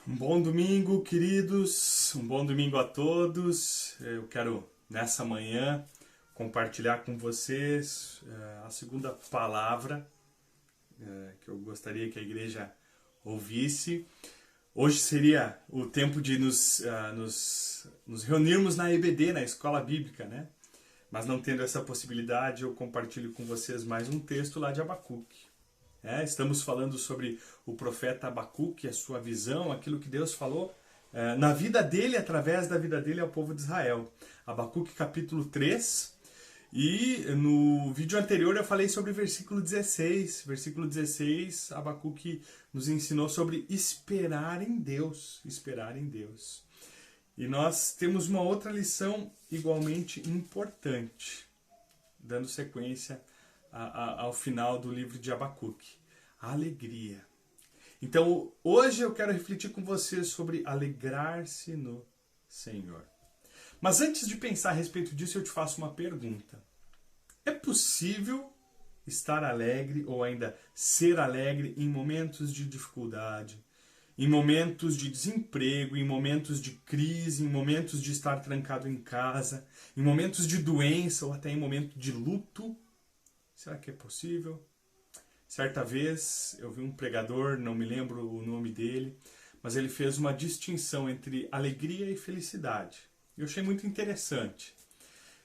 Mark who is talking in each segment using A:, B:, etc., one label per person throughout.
A: Um bom domingo, queridos, um bom domingo a todos. Eu quero, nessa manhã, compartilhar com vocês a segunda palavra que eu gostaria que a igreja ouvisse. Hoje seria o tempo de nos reunirmos na EBD, na Escola Bíblica, né? Mas não tendo essa possibilidade, eu compartilho com vocês mais um texto lá de Abacuque. Estamos falando sobre o profeta Abacuque, a sua visão, aquilo que Deus falou na vida dele, através da vida dele ao povo de Israel. Abacuque capítulo 3, e no vídeo anterior eu falei sobre o versículo 16. Versículo 16, Abacuque nos ensinou sobre esperar em Deus. Esperar em Deus. E nós temos uma outra lição igualmente importante, dando sequência ao final do livro de Abacuque. A alegria. Então, hoje eu quero refletir com vocês sobre alegrar-se no Senhor. Mas antes de pensar a respeito disso, eu te faço uma pergunta. É possível estar alegre ou ainda ser alegre em momentos de dificuldade, em momentos de desemprego, em momentos de crise, em momentos de estar trancado em casa, em momentos de doença ou até em momento de luto? Será que é possível? Certa vez eu vi um pregador, não me lembro o nome dele, mas ele fez uma distinção entre alegria e felicidade. Eu achei muito interessante.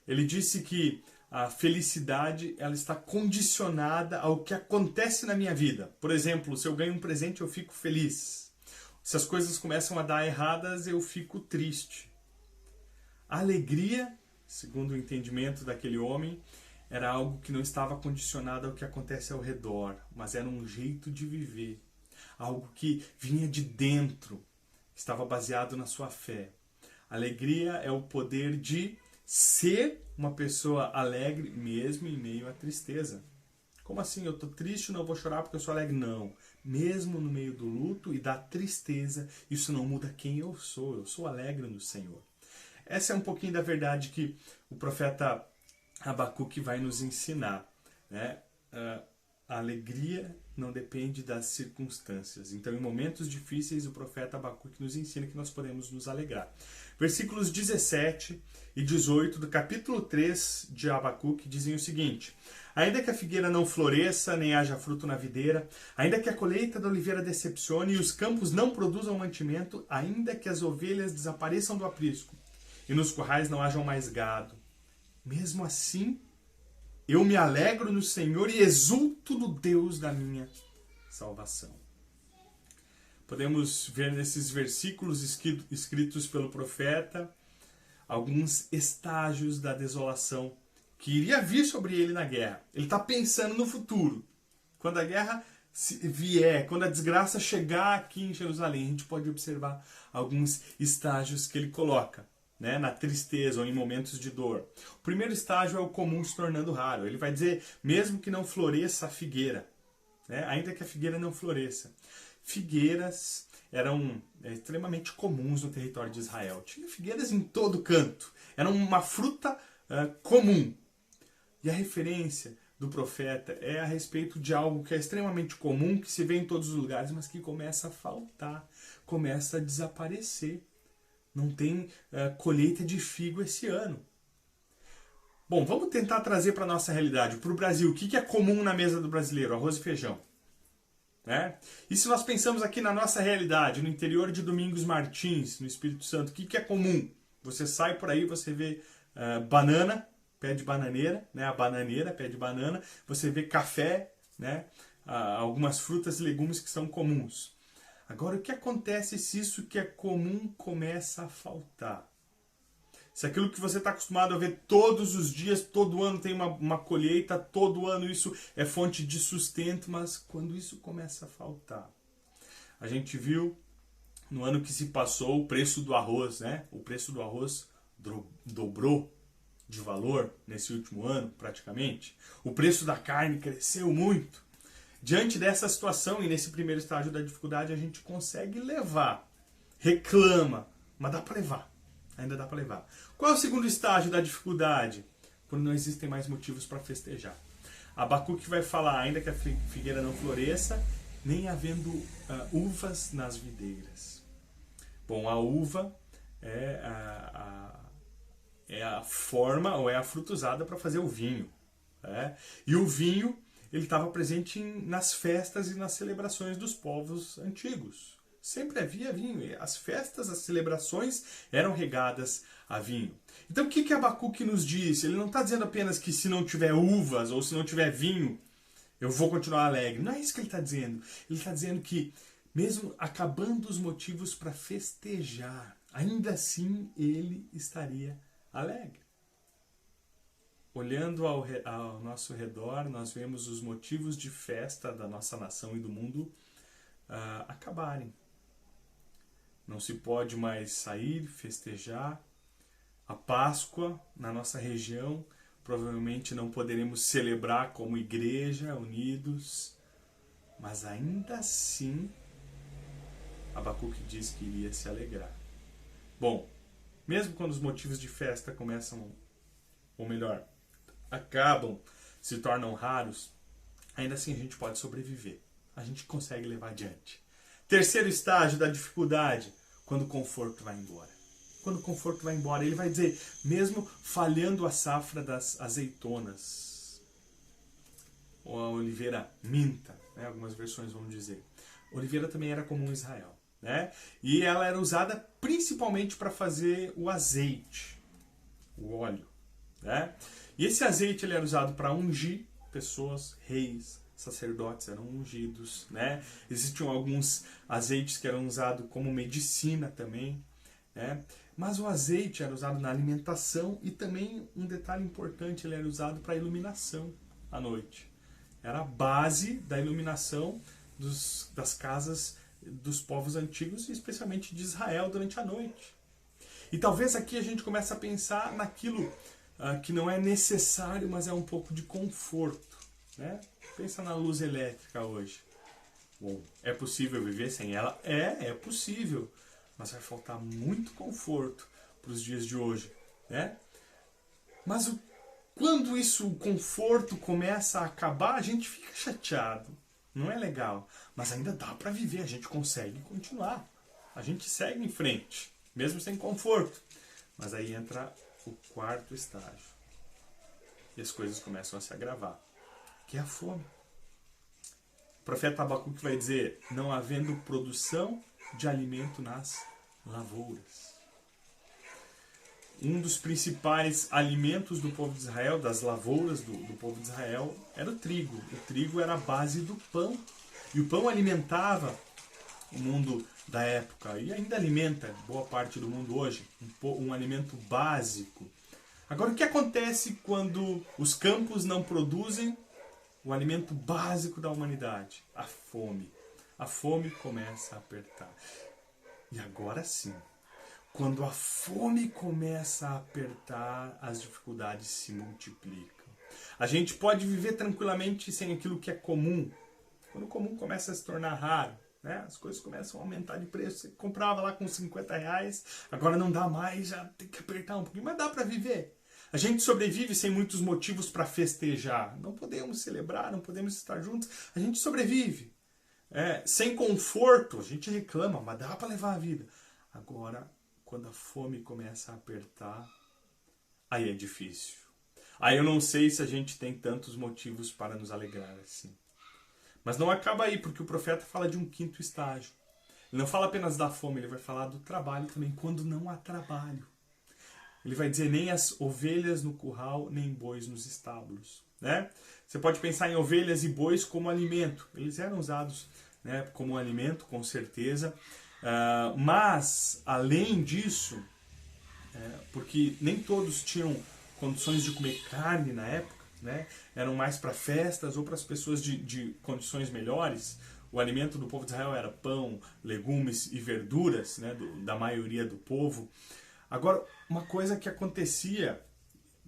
A: Ele disse que a felicidade ela está condicionada ao que acontece na minha vida. Por exemplo, se eu ganho um presente, eu fico feliz. Se as coisas começam a dar erradas, eu fico triste. A alegria, segundo o entendimento daquele homem, era algo que não estava condicionado ao que acontece ao redor, mas era um jeito de viver. Algo que vinha de dentro, estava baseado na sua fé. Alegria é o poder de ser uma pessoa alegre mesmo em meio à tristeza. Como assim? Eu estou triste, não vou chorar porque eu sou alegre? Não. Mesmo no meio do luto e da tristeza, isso não muda quem eu sou. Eu sou alegre no Senhor. Essa é um pouquinho da verdade que o profeta Abacuque vai nos ensinar, né? A alegria não depende das circunstâncias. Então, em momentos difíceis, o profeta Abacuque nos ensina que nós podemos nos alegrar. Versículos 17 e 18 do capítulo 3 de Abacuque dizem o seguinte: ainda que a figueira não floresça, nem haja fruto na videira, ainda que a colheita da oliveira decepcione e os campos não produzam mantimento, ainda que as ovelhas desapareçam do aprisco e nos currais não hajam mais gado, mesmo assim, eu me alegro no Senhor e exulto no Deus da minha salvação. Podemos ver nesses versículos escritos pelo profeta alguns estágios da desolação que iria vir sobre ele na guerra. Ele está pensando no futuro. Quando a guerra vier, quando a desgraça chegar aqui em Jerusalém, a gente pode observar alguns estágios que ele coloca, né, na tristeza ou em momentos de dor. O primeiro estágio é o comum se tornando raro. Ele vai dizer, mesmo que não floresça a figueira, né, ainda que a figueira não floresça. Figueiras eram extremamente comuns no território de Israel. Tinha figueiras em todo canto. Era uma fruta comum. E a referência do profeta é a respeito de algo que é extremamente comum, que se vê em todos os lugares, mas que começa a faltar, começa a desaparecer. Não tem colheita de figo esse ano. Bom, vamos tentar trazer para a nossa realidade, para o Brasil. O que é comum na mesa do brasileiro? Arroz e feijão. Né? E se nós pensamos aqui na nossa realidade, no interior de Domingos Martins, no Espírito Santo, o que é comum? Você sai por aí, você vê banana, pé de bananeira, né? A bananeira, pé de banana. Você vê café, né? Algumas frutas e legumes que são comuns. Agora, o que acontece se isso que é comum começa a faltar? Se aquilo que você está acostumado a ver todos os dias, todo ano tem uma colheita, todo ano isso é fonte de sustento, mas quando isso começa a faltar? A gente viu no ano que se passou o preço do arroz, né? O preço do arroz dobrou de valor nesse último ano, praticamente. O preço da carne cresceu muito. Diante dessa situação e nesse primeiro estágio da dificuldade, a gente consegue levar, reclama, mas dá para levar, ainda dá para levar. Qual é o segundo estágio da dificuldade? Quando não existem mais motivos para festejar. Abacuque vai falar, ainda que a figueira não floresça, nem havendo uvas nas videiras. Bom, a uva é a forma ou é a fruta usada para fazer o vinho. Né? E o vinho ele estava presente nas festas e nas celebrações dos povos antigos. Sempre havia vinho. As festas, as celebrações eram regadas a vinho. Então o que Abacuque nos diz? Ele não está dizendo apenas que se não tiver uvas ou se não tiver vinho, eu vou continuar alegre. Não é isso que ele está dizendo. Ele está dizendo que mesmo acabando os motivos para festejar, ainda assim ele estaria alegre. Olhando ao nosso redor, nós vemos os motivos de festa da nossa nação e do mundo acabarem. Não se pode mais sair, festejar. A Páscoa, na nossa região, provavelmente não poderemos celebrar como igreja, unidos. Mas ainda assim, Abacuque diz que iria se alegrar. Bom, mesmo quando os motivos de festa começam, ou melhor, acabam, se tornam raros, ainda assim a gente pode sobreviver. A gente consegue levar adiante. Terceiro estágio da dificuldade, quando o conforto vai embora. Quando o conforto vai embora, ele vai dizer, mesmo falhando a safra das azeitonas, ou a oliveira minta, né, algumas versões vão dizer. Oliveira também era comum em Israel. Né? E ela era usada principalmente para fazer o azeite, o óleo. Né? E esse azeite ele era usado para ungir pessoas, reis, sacerdotes eram ungidos. Né? Existiam alguns azeites que eram usados como medicina também. Né? Mas o azeite era usado na alimentação e também, um detalhe importante, ele era usado para iluminação à noite. Era a base da iluminação das casas dos povos antigos e especialmente de Israel durante a noite. E talvez aqui a gente comece a pensar naquilo que não é necessário, mas é um pouco de conforto. Né? Pensa na luz elétrica hoje. Bom, é possível viver sem ela? É possível. Mas vai faltar muito conforto para os dias de hoje. Né? Mas quando o conforto começa a acabar, a gente fica chateado. Não é legal, mas ainda dá para viver, a gente consegue continuar. A gente segue em frente, mesmo sem conforto. Mas aí entra o quarto estágio. E as coisas começam a se agravar, que é a fome. O profeta Abacuque vai dizer, não havendo produção de alimento nas lavouras. Um dos principais alimentos do povo de Israel, das lavouras do povo de Israel, era o trigo. O trigo era a base do pão. E o pão alimentava o mundo da época. E ainda alimenta boa parte do mundo hoje. Um alimento básico. Agora, o que acontece quando os campos não produzem o alimento básico da humanidade? A fome. A fome começa a apertar. E agora sim. Quando a fome começa a apertar, as dificuldades se multiplicam. A gente pode viver tranquilamente sem aquilo que é comum. Quando o comum começa a se tornar raro, né? As coisas começam a aumentar de preço. Você comprava lá com R$50, agora não dá mais, já tem que apertar um pouquinho, mas dá para viver. A gente sobrevive sem muitos motivos para festejar. Não podemos celebrar, não podemos estar juntos. A gente sobrevive. Sem conforto, a gente reclama, mas dá para levar a vida. Agora, quando a fome começa a apertar, aí é difícil. Aí eu não sei se a gente tem tantos motivos para nos alegrar assim. Mas não acaba aí, porque o profeta fala de um quinto estágio. Ele não fala apenas da fome, ele vai falar do trabalho também, quando não há trabalho. Ele vai dizer, nem as ovelhas no curral, nem bois nos estábulos. Né? Você pode pensar em ovelhas e bois como alimento. Eles eram usados, né, como alimento, com certeza. Mas, além disso, porque nem todos tinham condições de comer carne na época, né? Eram mais para festas ou para as pessoas de condições melhores. O alimento do povo de Israel era pão, legumes e verduras, né, da maioria do povo. Agora, uma coisa que acontecia,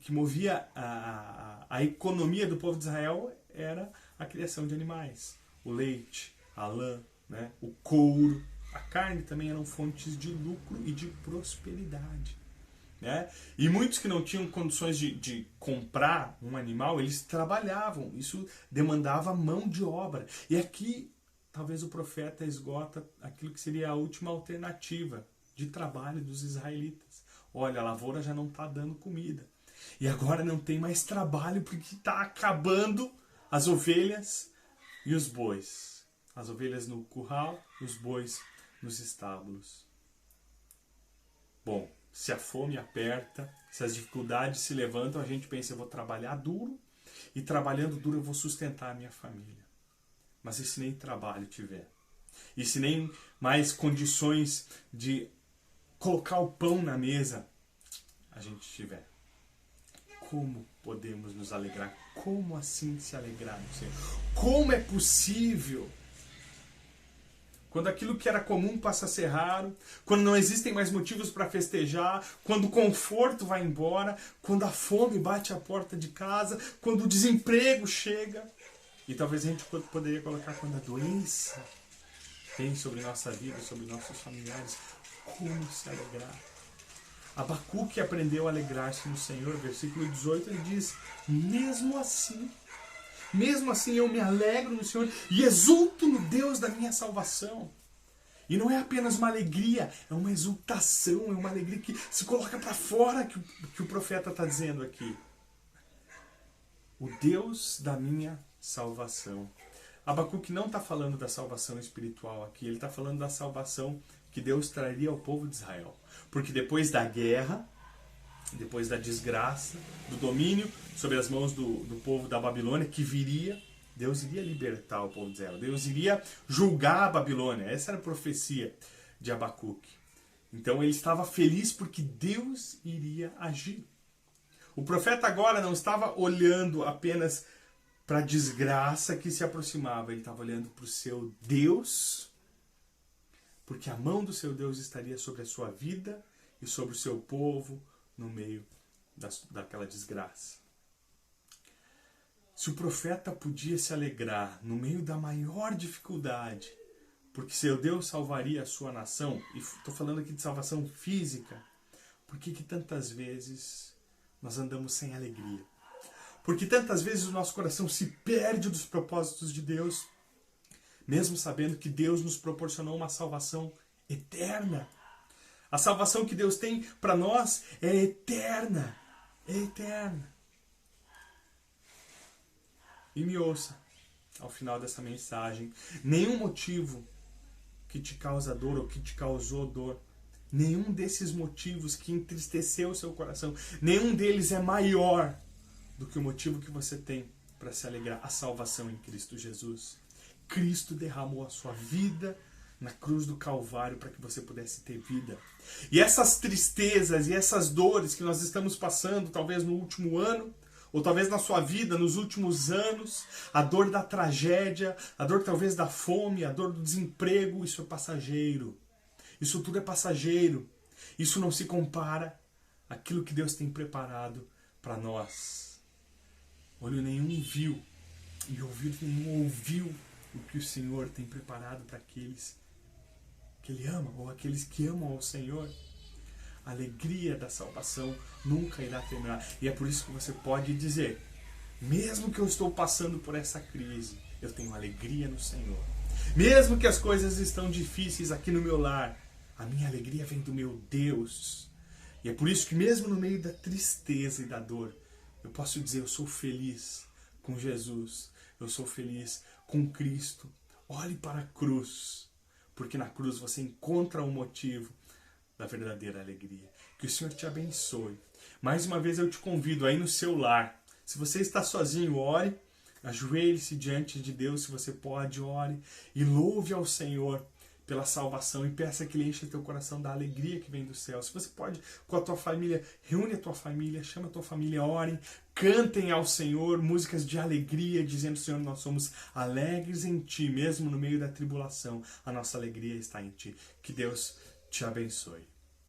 A: que movia a economia do povo de Israel, era a criação de animais. O leite, a lã, né, o couro. A carne também eram fontes de lucro e de prosperidade. Né? E muitos que não tinham condições de comprar um animal, eles trabalhavam. Isso demandava mão de obra. E aqui, talvez o profeta esgota aquilo que seria a última alternativa. de trabalho dos israelitas. Olha, a lavoura já não está dando comida. E agora não tem mais trabalho porque está acabando as ovelhas e os bois. As ovelhas no curral, os bois nos estábulos. Bom, se a fome aperta, se as dificuldades se levantam, a gente pensa, eu vou trabalhar duro e trabalhando duro eu vou sustentar a minha família. Mas e se nem trabalho tiver? E se nem mais condições de colocar o pão na mesa a gente tiver? Como podemos nos alegrar? Como assim se alegrar no Senhor? Como é possível? Quando aquilo que era comum passa a ser raro, quando não existem mais motivos para festejar, quando o conforto vai embora, quando a fome bate à porta de casa, quando o desemprego chega. E talvez a gente poderia colocar quando a doença vem sobre nossa vida, sobre nossos familiares. Como se alegrar? Abacuque aprendeu a alegrar-se no Senhor. Versículo 18 ele diz, mesmo assim eu me alegro no Senhor e exulto no Deus da minha salvação. E não é apenas uma alegria, é uma exultação, é uma alegria que se coloca para fora, que o profeta está dizendo aqui. O Deus da minha salvação. Abacuque não está falando da salvação espiritual aqui, ele está falando da salvação que Deus traria ao povo de Israel. Porque depois da guerra, depois da desgraça, do domínio sobre as mãos do povo da Babilônia, que viria, Deus iria libertar o povo de Israel. Deus iria julgar a Babilônia. Essa era a profecia de Abacuque. Então ele estava feliz porque Deus iria agir. O profeta agora não estava olhando apenas para a desgraça que se aproximava. Ele estava olhando para o seu Deus, porque a mão do seu Deus estaria sobre a sua vida e sobre o seu povo no meio daquela desgraça. Se o profeta podia se alegrar no meio da maior dificuldade, porque seu Deus salvaria a sua nação, e estou falando aqui de salvação física, por que tantas vezes nós andamos sem alegria? Porque tantas vezes o nosso coração se perde dos propósitos de Deus, mesmo sabendo que Deus nos proporcionou uma salvação eterna. A salvação que Deus tem para nós é eterna. É eterna. E me ouça, ao final dessa mensagem, nenhum motivo que te causa dor ou que te causou dor, nenhum desses motivos que entristeceu o seu coração, nenhum deles é maior do que o motivo que você tem para se alegrar, a salvação em Cristo Jesus. Cristo derramou a sua vida na cruz do Calvário para que você pudesse ter vida. E essas tristezas e essas dores que nós estamos passando, talvez no último ano, ou talvez na sua vida, nos últimos anos, a dor da tragédia, a dor talvez da fome, a dor do desemprego, isso é passageiro. Isso tudo é passageiro. Isso não se compara àquilo que Deus tem preparado para nós. Olho nenhum viu e ouvido nenhum ouviu o que o Senhor tem preparado para aqueles que Ele ama, ou aqueles que amam ao Senhor. A alegria da salvação nunca irá terminar. E é por isso que você pode dizer, mesmo que eu estou passando por essa crise, eu tenho alegria no Senhor. Mesmo que as coisas estão difíceis aqui no meu lar, a minha alegria vem do meu Deus. E é por isso que mesmo no meio da tristeza e da dor, eu posso dizer, eu sou feliz com Jesus. Eu sou feliz com Cristo. Olhe para a cruz, porque na cruz você encontra um motivo da verdadeira alegria. Que o Senhor te abençoe. Mais uma vez eu te convido aí no seu lar. Se você está sozinho, ore. Ajoelhe-se diante de Deus, se você pode, ore. E louve ao Senhor pela salvação e peça que Ele encha teu coração da alegria que vem do céu. Se você pode, com a tua família, reúne a tua família, chama a tua família, orem, cantem ao Senhor músicas de alegria, dizendo, Senhor, nós somos alegres em Ti, mesmo no meio da tribulação. A nossa alegria está em Ti. Que Deus te abençoe.